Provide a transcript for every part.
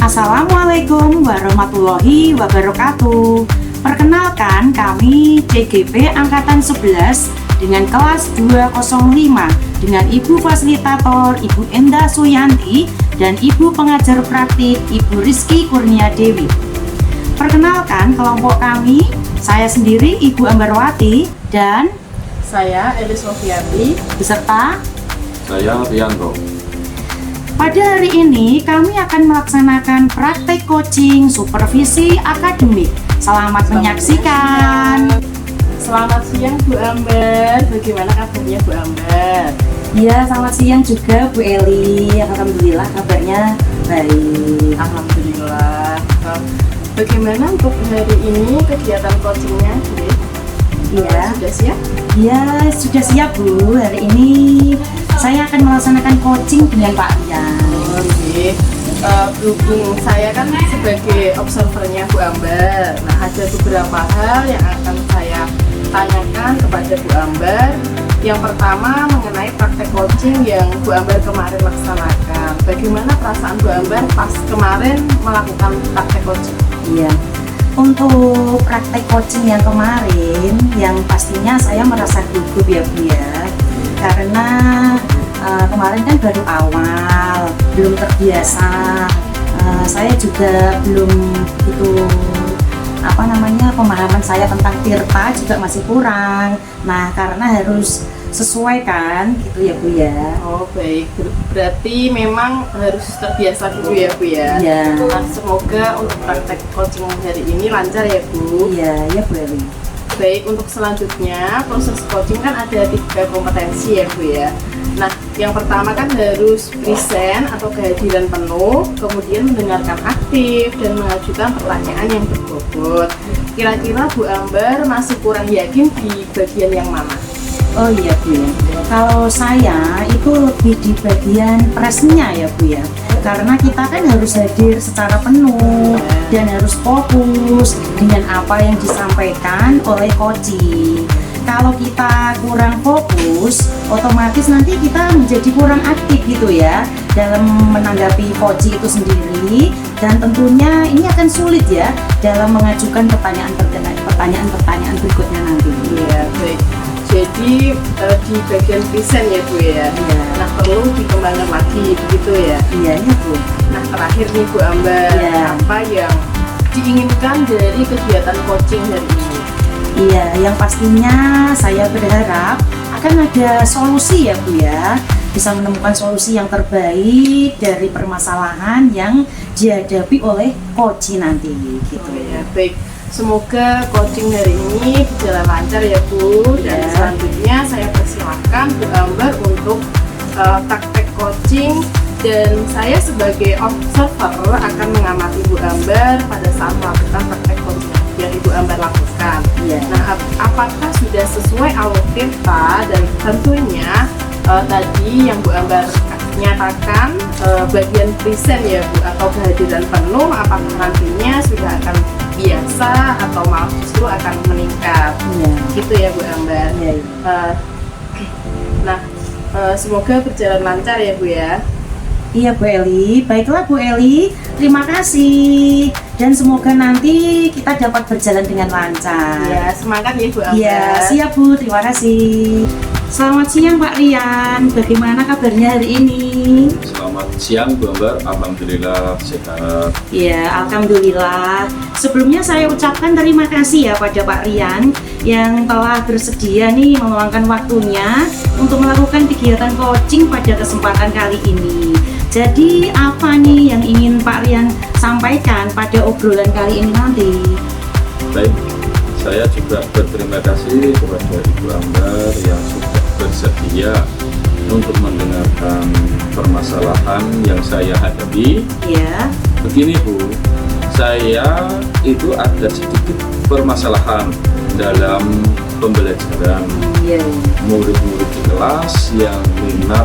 Assalamualaikum warahmatullahi wabarakatuh. Perkenalkan, kami CGP Angkatan 11 dengan kelas 205 dengan Ibu Fasilitator Ibu Enda Suyanti dan Ibu Pengajar Praktik Ibu Rizky Kurnia Dewi. Perkenalkan kelompok kami, saya sendiri Ibu Ambarwati dan saya Elis Sofiati beserta saya Rianto. pada hari ini kami akan melaksanakan praktek coaching supervisi akademik. Selamat menyaksikan. Selamat siang Bu Ambar, bagaimana kabarnya Bu Ambar? Ya, selamat siang juga Bu Eli. Alhamdulillah kabarnya baik. Alhamdulillah. Bagaimana untuk hari ini kegiatan coachingnya, Bu? Iya. Sudah siap? Ya, sudah siap Bu. Hari ini saya akan melaksanakan coaching dengan Pak Rian. Oke. Berhubung saya kan sebagai observernya Bu Ambar, nah ada beberapa hal yang akan saya tanyakan kepada Bu Ambar. Yang pertama mengenai praktek coaching yang Bu Ambar kemarin laksanakan. Bagaimana perasaan Bu Ambar pas kemarin melakukan praktek coaching? Iya. Untuk praktek coaching yang kemarin, yang pastinya saya merasa gugup ya Bu ya, karena kemarin kan baru awal, belum terbiasa. Saya juga belum itu pemahaman saya tentang tirta juga masih kurang. Nah, karena harus sesuai kan gitu ya Bu ya. Oh baik, berarti memang harus terbiasa dulu ya Bu ya. Iya. Nah, semoga untuk praktek coaching hari ini lancar ya Bu. Iya, ya Bu Eli. Baik, untuk selanjutnya proses coaching kan ada 3 kompetensi ya Bu ya. Nah, yang pertama kan harus present atau kehadiran penuh, kemudian mendengarkan aktif dan mengajukan pertanyaan yang berbobot. Kira-kira Bu Ambar masih kurang yakin di bagian yang mana? Oh iya Bu ya, kalau saya itu lebih di bagian presnya ya Bu ya, karena kita kan harus hadir secara penuh dan harus fokus dengan apa yang disampaikan oleh coaching. Kalau kita kurang fokus, otomatis nanti kita menjadi kurang aktif gitu ya dalam menanggapi coaching itu sendiri, dan tentunya ini akan sulit ya dalam mengajukan pertanyaan-pertanyaan berikutnya nanti. Iya, baik. Jadi di bagian present ya Bu ya. Iya. Nah, perlu dikembangkan lagi begitu ya. Iya ya Bu. Nah, terakhir nih Bu Ambar, Iya. apa yang diinginkan dari kegiatan coaching hari ini? Iya, yang pastinya saya berharap akan ada solusi ya Bu ya, bisa menemukan solusi yang terbaik dari permasalahan yang dihadapi oleh coaching nanti gitu. Oh, ya, baik. Semoga coaching hari ini berjalan lancar ya Bu. Dan Ya. selanjutnya saya persilahkan Bu Ambar untuk praktek coaching, dan saya sebagai observer akan mengamati Bu Ambar pada saat melakukan praktek coaching yang Ibu Ambar lakukan. Iya. Nah, apakah sudah sesuai alur tirta, dan tentunya tadi yang Bu Ambar nyatakan bagian present ya Bu, atau kehadiran penuh, apakah nantinya sudah akan biasa atau malah justru akan meningkat? Iya. Gitu ya Bu Ambar. Iya. Nah, semoga berjalan lancar ya Bu ya. Iya Bu Eli, baiklah Bu Eli, terima kasih dan semoga nanti kita dapat berjalan dengan lancar. Ya, semangat ya Bu Ambar. Iya, siap Bu, terima kasih. Selamat siang Pak Rian, bagaimana kabarnya hari ini? Selamat siang Bu Ambar, alhamdulillah sehat. Ya, alhamdulillah. Sebelumnya saya ucapkan terima kasih ya pada Pak Rian yang telah bersedia nih meluangkan waktunya untuk melakukan kegiatan coaching pada kesempatan kali ini. Jadi apa nih yang ingin Pak Rian sampaikan pada obrolan kali ini nanti? Baik, saya juga berterima kasih kepada Ibu Ambar yang sudah bersedia untuk mendengarkan permasalahan yang saya hadapi. Ya. Begini Bu, saya itu ada sedikit permasalahan dalam pembelajaran. Iya. Murid-murid di kelas yang minat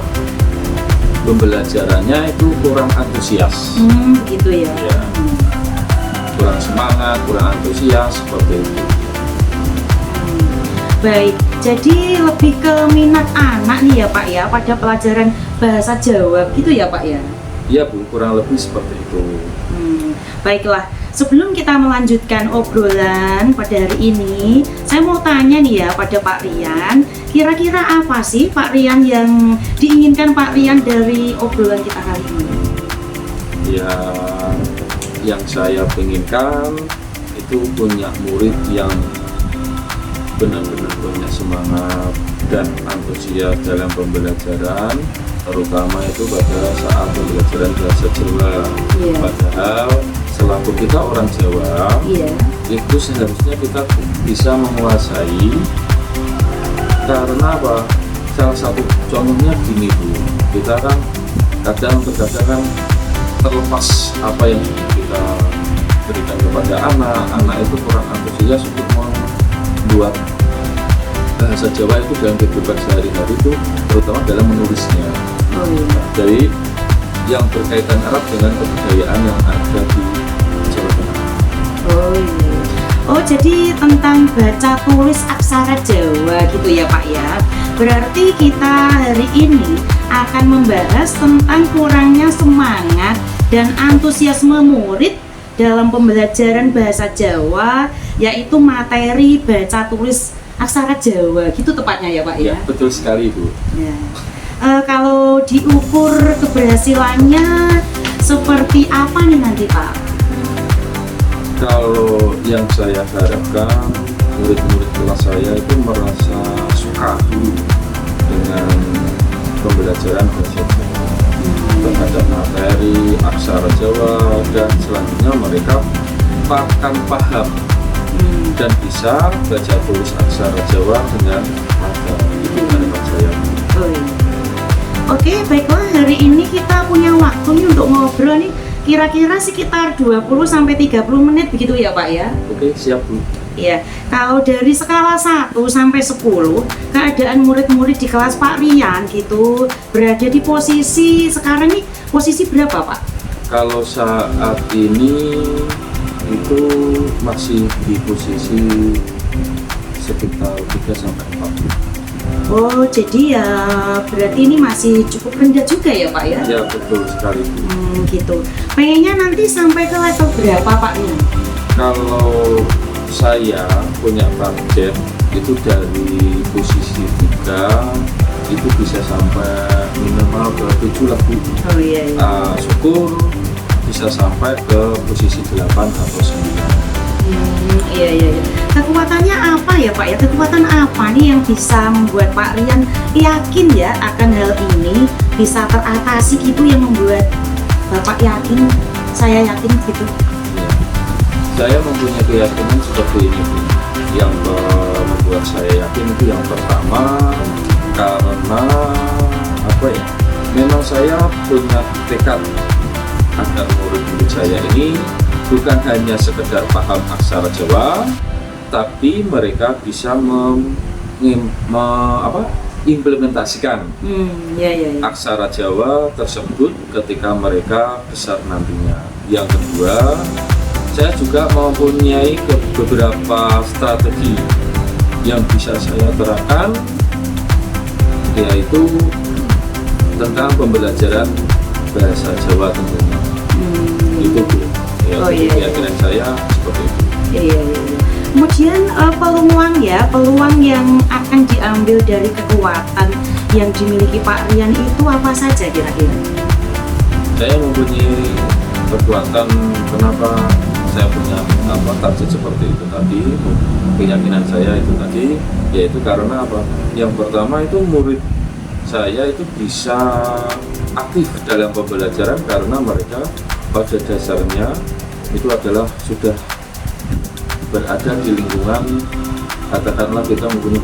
pembelajarannya itu kurang antusias. Begitu ya. Ya, kurang semangat, kurang antusias seperti itu. Baik, jadi lebih ke minat anak nih ya Pak ya pada pelajaran bahasa Jawa gitu ya Pak ya? Ya Bu, kurang lebih seperti itu. Baiklah, sebelum kita melanjutkan obrolan pada hari ini, saya mau tanya nih ya pada Pak Rian, kira-kira apa sih Pak Rian yang diinginkan Pak Rian dari obrolan kita kali ini? Ya, yang saya inginkan itu punya murid yang benar-benar punya semangat dan antusias dalam pembelajaran, terutama itu pada saat pembelajaran bahasa Jawa. Padahal selaku kita orang Jawa, itu seharusnya kita bisa menguasai. Karena apa? Salah satu contohnya gini Bu, kita kan terkadang kan terlepas apa yang kita berikan kepada anak itu kurang antusias untuk membuat bahasa Jawa itu dalam kehidupan sehari-hari itu, terutama dalam menulisnya. Jadi yang berkaitan erat dengan kebudayaan yang ada di Jawa Tengah. Oh, jadi tentang baca tulis aksara Jawa gitu ya Pak ya. Berarti kita hari ini akan membahas tentang kurangnya semangat dan antusiasme murid dalam pembelajaran bahasa Jawa, yaitu materi baca tulis aksara Jawa, gitu tepatnya ya Pak ya? Ya, betul sekali Bu. Ya. Kalau diukur keberhasilannya seperti apa nih nanti Pak? Kalau yang saya harapkan murid-murid kelas saya itu merasa suka dulu dengan pembelajaran bahasa Jawa, terhadap materi aksara Jawa, dan selanjutnya mereka akan paham dan bisa baca tulis aksara Jawa dengan lancar. Itu harapan saya. Oke, baiklah, hari ini kita punya waktu nih untuk ngobrol nih kira-kira sekitar 20-30 menit begitu ya Pak ya? Oke, siap Bu. Iya, kalau dari skala 1 sampai 10, keadaan murid-murid di kelas Pak Rian gitu berada di posisi sekarang nih, posisi berapa Pak? Kalau saat ini itu masih di posisi sekitar 3 sampai 4. Oh, jadi ya berarti ini masih cukup rendah juga ya Pak ya? Ya, betul sekali Bu. Gitu. Pengennya nanti sampai ke level berapa Pak Rian? Kalau saya punya target itu dari posisi 3 itu bisa sampai minimal ke 7 lah Bu. Oh iya. Syukur bisa sampai ke posisi 8 atau 9. Iya. Kekuatannya apa ya Pak ya? Kekuatan apa nih yang bisa membuat Pak Rian yakin ya akan hal ini bisa teratasi gitu, yang membuat Bapak yakin, saya yakin gitu? Saya mempunyai keyakinan seperti ini Bu. Yang membuat saya yakin itu yang pertama karena apa ya? Memang saya punya tekad agar murid-murid saya ini bukan hanya sekedar paham aksara Jawa, tapi mereka bisa implementasikan aksara Jawa tersebut ketika mereka besar nantinya. Yang kedua, saya juga mempunyai beberapa strategi yang bisa saya terapkan, yaitu tentang pembelajaran bahasa Jawa tentunya. Itu Bu. Keyakinan saya seperti itu. Iya. Kemudian peluang yang akan diambil dari kekuatan yang dimiliki Pak Rian itu apa saja kira-kira? Saya mempunyai kekuatan, kenapa saya punya target seperti itu tadi, keyakinan saya itu tadi, yaitu karena apa? Yang pertama itu murid saya itu bisa aktif dalam pembelajaran karena mereka pada dasarnya itu adalah sudah berada di lingkungan, katakanlah kita mempunyai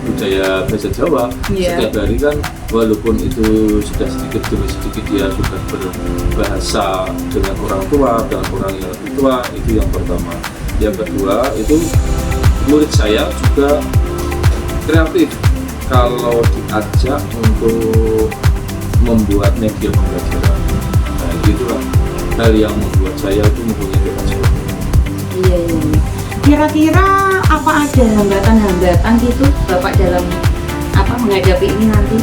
budaya bahasa Jawa. Setiap hari kan walaupun itu sudah sedikit demi sedikit dia sudah berbahasa dengan orang tua, dengan orang yang lebih tua. Itu yang pertama. Yang kedua itu murid saya juga kreatif kalau diajak untuk membuat media pembelajaran. Nah, itulah hal yang membuat saya itu mempunyai tekad seperti itu. Iya. Kira-kira apa ada hambatan-hambatan gitu Bapak dalam menghadapi ini nanti?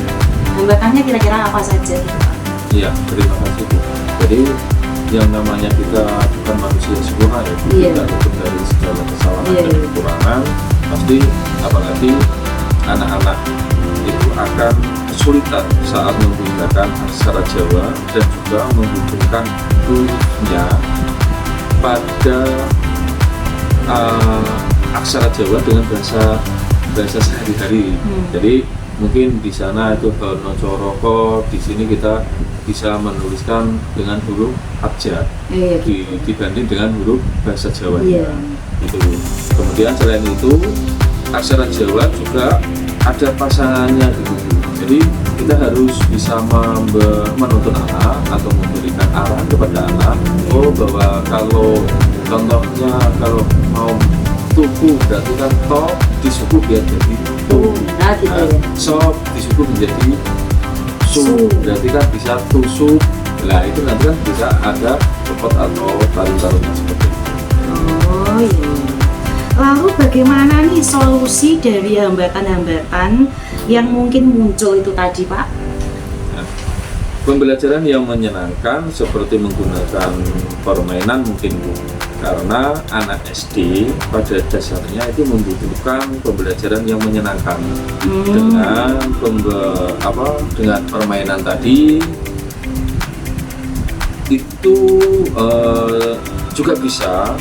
Hambatannya kira-kira apa saja gitu Pak? Iya, terima kasih Bu. Jadi yang namanya kita bukan manusia sempurna ya, Bu. Iya. Kita luput dari segala kesalahan Iya, dan iya. kekurangan. Pasti apalagi anak-anak itu akan kesulitan saat menggunakan aksara Jawa dan juga menghubungkan hurufnya pada aksara Jawa dengan bahasa sehari-hari. Jadi mungkin di sana itu Hono Coroko, di sini kita bisa menuliskan dengan huruf abjad Iya. dibanding dengan huruf bahasa Jawa. Iya. Itu. Kemudian selain itu aksara Jawa juga ada pasangannya gitu. Jadi kita harus bisa menuntun anak atau memberikan arahan kepada anak. Oh, bahwa kalau contohnya kalau mau tuku berarti kan to disuku biar jadi tu. Nah, gitu ya. Sop disuku menjadi su. Su. Berarti kan bisa tusuk. Nah itu nanti kan bisa ada cepot atau taruh-taruhnya seperti itu. Oh iya. Lalu bagaimana nih solusi dari hambatan-hambatan yang mungkin muncul itu tadi, Pak? Nah, pembelajaran yang menyenangkan seperti menggunakan permainan mungkin Bu. Karena anak SD pada dasarnya itu membutuhkan pembelajaran yang menyenangkan dengan dengan permainan tadi itu juga bisa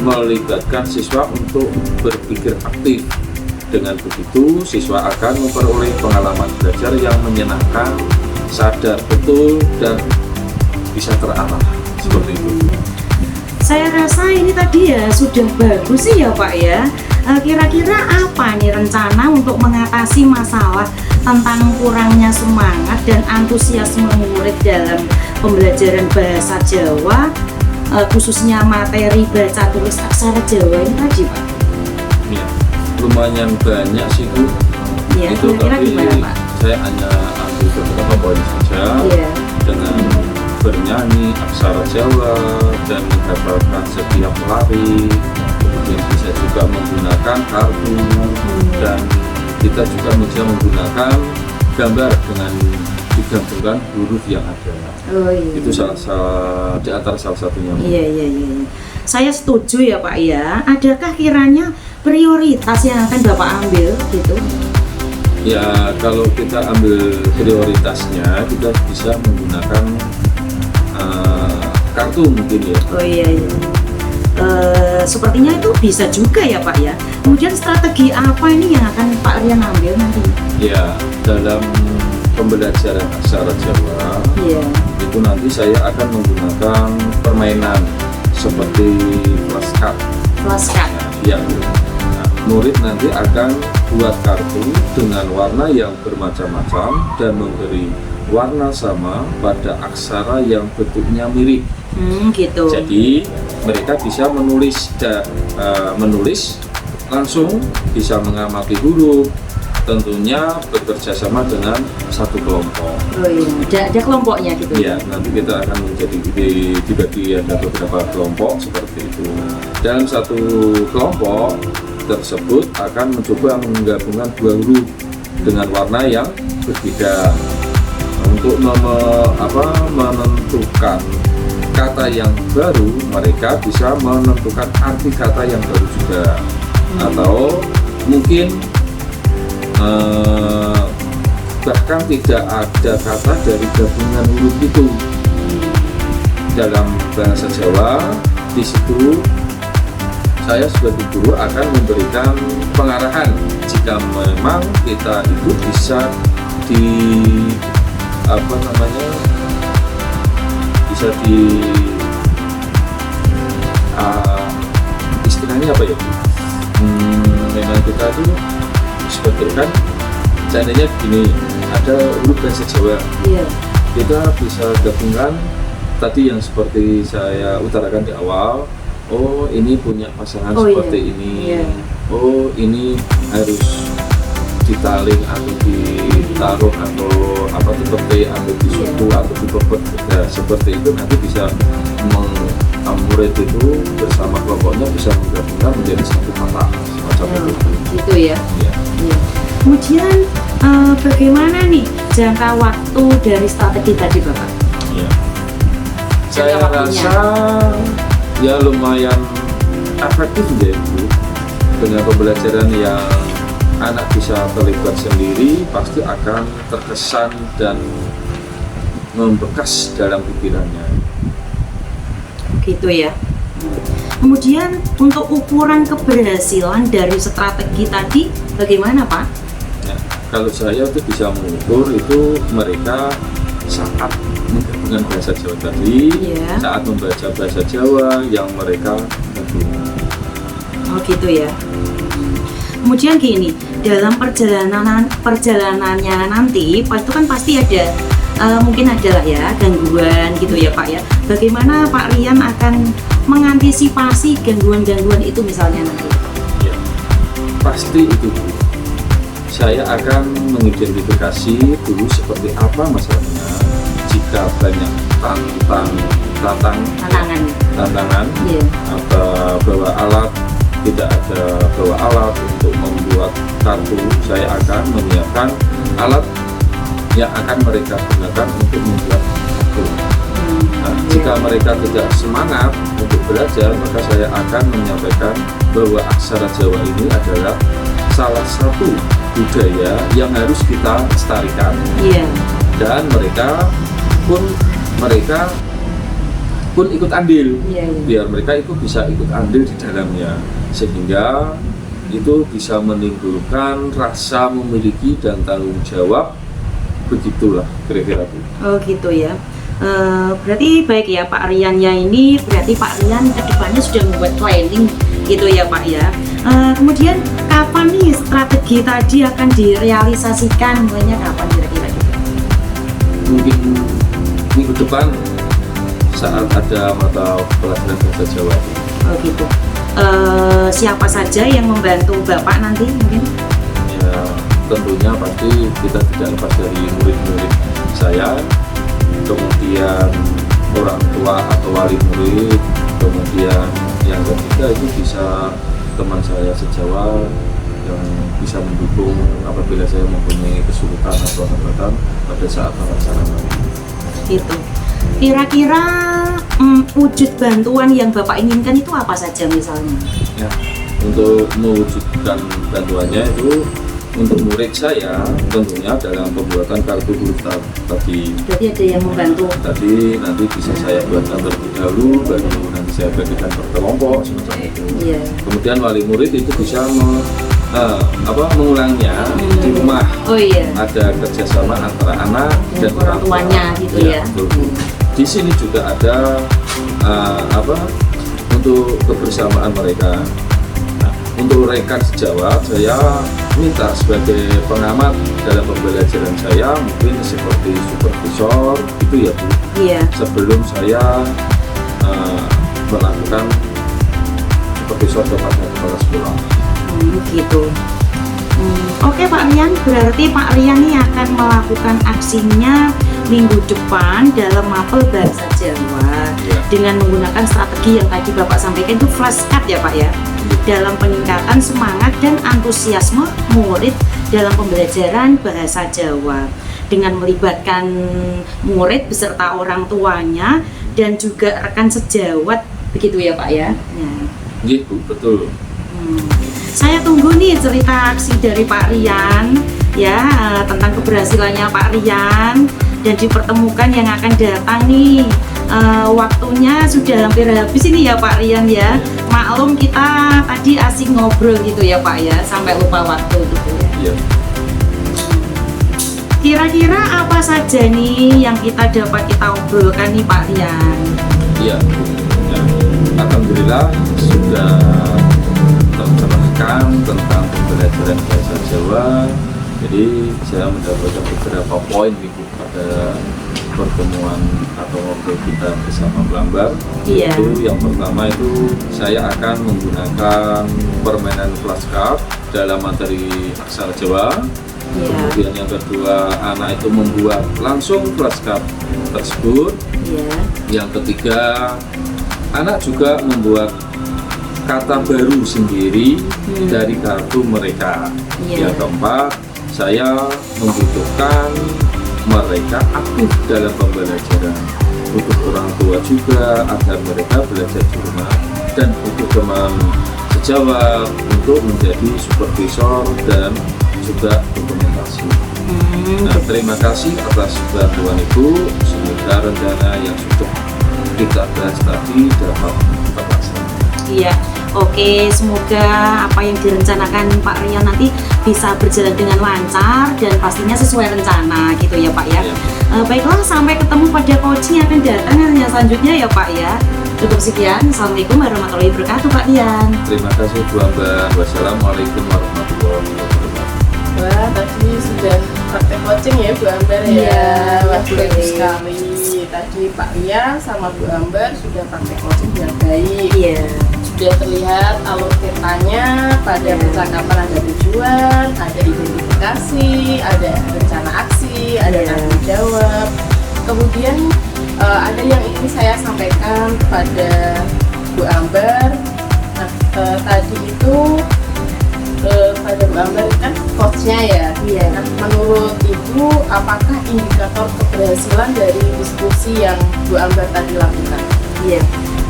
melibatkan siswa untuk berpikir aktif. Dengan begitu siswa akan memperoleh pengalaman belajar yang menyenangkan, sadar betul dan bisa terarah seperti itu. Saya rasa ini tadi ya sudah bagus sih ya Pak ya. Kira-kira apa nih rencana untuk mengatasi masalah tentang kurangnya semangat dan antusiasme murid dalam pembelajaran bahasa Jawa, khususnya materi baca tulis aksara Jawa ini tadi Pak? Ya, lumayan banyak sih Bu. Ya, Itu kira-kira tapi gimana Pak? saya hanya ambil beberapa poin saja. Iya. Dengan bernyanyi aksara Jawa dan menghafalkan setiap lari, kemudian bisa juga menggunakan kartu dan kita juga bisa menggunakan gambar dengan digabungkan huruf yang ada. Oh iya. Itu di antara salah satunya. Iya. Saya setuju ya Pak ya. Adakah kiranya prioritas yang akan Bapak ambil gitu? Ya kalau kita ambil prioritasnya kita bisa menggunakan kartu mungkin ya. Oh iya. Sepertinya itu bisa juga ya Pak ya. Kemudian strategi apa ini yang akan Pak Rian ambil nanti? Ya dalam pembelajaran aksara Jawa Iya. itu nanti saya akan menggunakan permainan seperti flashcard. Flashcard. Yang murid nanti akan buat kartu dengan warna yang bermacam-macam dan memberi warna sama pada aksara yang bentuknya mirip. Gitu. Jadi mereka bisa menulis langsung, bisa mengamati huruf, tentunya bekerja sama dengan satu kelompok. Oh iya. Ada kelompoknya gitu. Ya, nanti kita akan dibagi ada beberapa kelompok seperti itu. Dalam satu kelompok tersebut akan mencoba menggabungkan dua huruf dengan warna yang berbeda untuk menentukan kata yang baru. Mereka bisa menentukan arti kata yang baru juga atau mungkin bahkan tidak ada kata dari gabungan huruf itu dalam bahasa Jawa. Di situ saya sebagai guru akan memberikan pengarahan jika memang kita itu bisa istilahnya apa ya? Memang kita itu sebetulnya kan seandainya begini, ada huruf bahasa Jawa. Iya. Kita bisa gabungkan tadi yang seperti saya utarakan di awal. Oh ini punya pasangan seperti ini. Iya. Oh ini harus ditaling atau ditaruh atau seperti atau disuku atau dipepet. Nah, seperti itu nanti bisa murid itu bersama kelompoknya bisa menggabungkan menjadi satu kata semacam itu. Gitu ya. Iya. Kemudian bagaimana nih jangka waktu dari strategi tadi Bapak? Saya rasa ya lumayan efektif deh Bu. Dengan pembelajaran yang anak bisa terlibat sendiri, pasti akan terkesan dan membekas dalam pikirannya. Gitu ya. Kemudian untuk ukuran keberhasilan dari strategi tadi bagaimana Pak? Ya, kalau saya itu bisa mengukur itu mereka saat menggabungkan bahasa Jawa tadi, saat membaca bahasa Jawa yang mereka gabung. Oh gitu ya. Kemudian gini, dalam perjalanannya nanti, itu kan pasti ada mungkin ada lah ya gangguan gitu ya Pak ya. Bagaimana Pak Rian akan mengantisipasi gangguan-gangguan itu misalnya nanti? Ya, pasti itu Bu. Saya akan mengidentifikasi dulu seperti apa masalahnya. Jika banyak tantangan atau bawa alat, tidak ada bawa alat untuk membuat kartu, saya akan menyiapkan alat yang akan mereka gunakan untuk membuat kartu. Nah, jika mereka tidak semangat untuk belajar, maka saya akan menyampaikan bahwa aksara Jawa ini adalah salah satu budaya yang harus kita lestarikan. Dan mereka pun ikut andil, biar mereka itu bisa ikut andil di dalamnya, sehingga itu bisa menimbulkan rasa memiliki dan tanggung jawab. Begitulah kira-kira Bu. Oh gitu ya. Berarti baik ya Pak Riannya ini, berarti Pak Rian kedepannya sudah membuat planning gitu ya Pak ya. Kemudian kapan nih strategi tadi akan direalisasikan, mulainya kapan kira-kira? Mungkin minggu depan saat ada mata pelajaran bahasa Jawa. Oh gitu. Siapa saja yang membantu Bapak nanti mungkin? Ya tentunya pasti kita tidak lepas dari murid-murid saya, kemudian orang tua atau wali murid, kemudian yang ketiga itu bisa teman saya sejawa yang bisa mendukung apabila saya mempunyai kesulitan atau hambatan pada saat melaksanakan. Gitu. Kira-kira wujud bantuan yang Bapak inginkan itu apa saja misalnya? Ya, untuk mewujudkan bantuannya itu untuk murid saya tentunya dalam pembuatan kartu huruf tadi. Jadi ada yang membantu. Tadi nanti bisa saya buatkan terlebih dahulu, baru nanti saya bagikan per kelompok semacam itu. Kemudian wali murid itu bisa mengulangnya di rumah. Ada kerjasama antara anak dan orang tuanya gitu ya. Di sini juga ada untuk kebersamaan mereka. Untuk rekan sejawat, saya minta sebagai pengamat dalam pembelajaran saya, mungkin seperti supervisor itu ya Bu. Sebelum saya melakukan supervisor kepada kepala sekolah. Gitu. Oke Pak Rian, berarti Pak Rian ini akan melakukan aksinya minggu depan dalam mapel bahasa Jawa dengan menggunakan strategi yang tadi Bapak sampaikan itu flashcard ya Pak ya, dalam peningkatan semangat dan antusiasme murid dalam pembelajaran bahasa Jawa dengan melibatkan murid beserta orang tuanya dan juga rekan sejawat, begitu ya Pak ya? Gitu, betul. Saya tunggu nih cerita aksi dari Pak Rian ya, tentang keberhasilannya Pak Rian, dan dipertemukan yang akan datang nih. Waktunya sudah hampir habis ini ya Pak Rian ya. Maklum kita tadi asik ngobrol gitu ya Pak ya, sampai lupa waktu gitu ya. Kira-kira apa saja nih yang kita dapat kita obrolkan nih Pak Rian? Iya, alhamdulillah sudah tercerahkan tentang pembelajaran bahasa Jawa. Jadi saya mendapatkan beberapa poin Bu pada pertemuan atau ngobrol kita bersama Belambar. Itu yang pertama itu saya akan menggunakan permainan flashcard dalam materi aksara Jawa. Kemudian yang kedua, anak itu membuat langsung flashcard tersebut. Yang ketiga, anak juga membuat kata baru sendiri dari kartu mereka. Yang keempat, saya membutuhkan mereka aktif dalam pembelajaran. butuh orang tua juga agar mereka belajar di rumah, dan butuh teman sejawat untuk menjadi supervisor dan juga dokumentasi. Nah, terima kasih atas bantuan Ibu, semoga rencana yang sudah kita bahas tadi dapat terlaksana. Iya, oke, semoga apa yang direncanakan Pak Rian nanti bisa berjalan dengan lancar dan pastinya sesuai rencana gitu ya Pak ya. Iya. Baiklah, sampai ketemu pada coaching yang akan datang yang selanjutnya ya Pak ya. Cukup sekian, Assalamualaikum warahmatullahi wabarakatuh Pak Rian. Terima kasih Bu Ambar. Wassalamualaikum warahmatullahi wabarakatuh. Wah, tadi sudah praktek coaching ya Bu Ambar ya. Iya, Wah, betul. bagus sekali. Tadi Pak Rian sama Bu Ambar sudah praktek coaching dengan baik. Iya. Sudah terlihat alur ceritanya, pada percakapan ada tujuan, ada identifikasi, ada rencana aksi, ada tanggung jawab. Kemudian ada yang ingin saya sampaikan kepada Bu Ambar. Nah, tadi itu pada Bu Ambar kan coachnya ya. Iya. Nah, menurut Ibu, apakah indikator keberhasilan dari diskusi yang Bu Ambar tadi lakukan? Iya.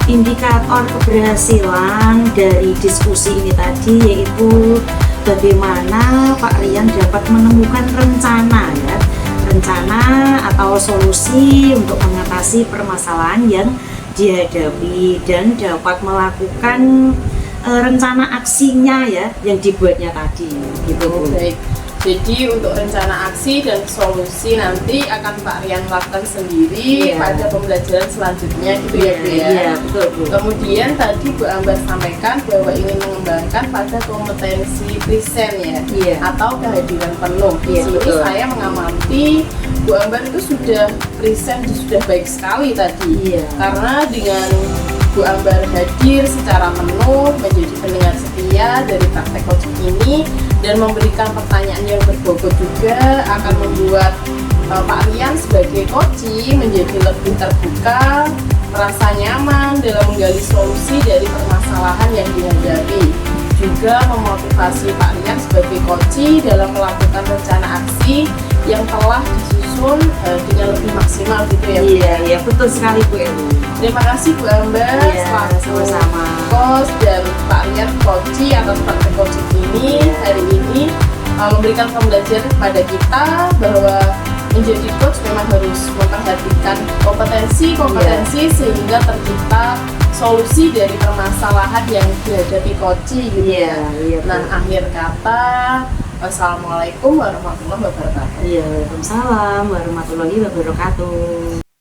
Indikator keberhasilan dari diskusi ini tadi yaitu bagaimana Pak Rian dapat menemukan rencana ya, rencana atau solusi untuk mengatasi permasalahan yang dihadapi dan dapat melakukan rencana aksinya ya yang dibuatnya tadi gitu Bu. Baik. Jadi untuk rencana aksi dan solusi nanti akan Pak Rian lakukan sendiri Iya. pada pembelajaran selanjutnya gitu ya Bu ya. Iya, betul Bu. Kemudian tadi Bu Ambar sampaikan bahwa ingin mengembangkan pada kompetensi present ya, Iya. atau kehadiran penuh. Di Iya, sini betul. saya mengamati Bu Ambar itu sudah present, sudah baik sekali tadi. Iya. Karena dengan Bu Ambar hadir secara penuh, menjadi pendengar setia dari praktek coaching ini dan memberikan pertanyaan yang berbobot juga akan membuat Pak Rian sebagai coaching menjadi lebih terbuka, merasa nyaman dalam menggali solusi dari permasalahan yang dihadapi. Juga memotivasi Pak Rian sebagai coaching dalam melakukan rencana aksi yang telah disusun dengan lebih maksimal gitu ya Bu. Iya, iya betul sekali Bu. Terima kasih Bu Ambar, Iya, selaku sama-sama. Coach dan Pak Rian Coaching atas praktek coaching ini hari ini memberikan pembelajaran kepada kita bahwa menjadi coach memang harus memperhatikan kompetensi sehingga tercipta solusi dari permasalahan yang dihadapi coaching gitu Iya, ya. iya, Bu. Nah, akhir kata, wassalamualaikum warahmatullahi wabarakatuh. Iya, Waalaikumsalam warahmatullahi wabarakatuh.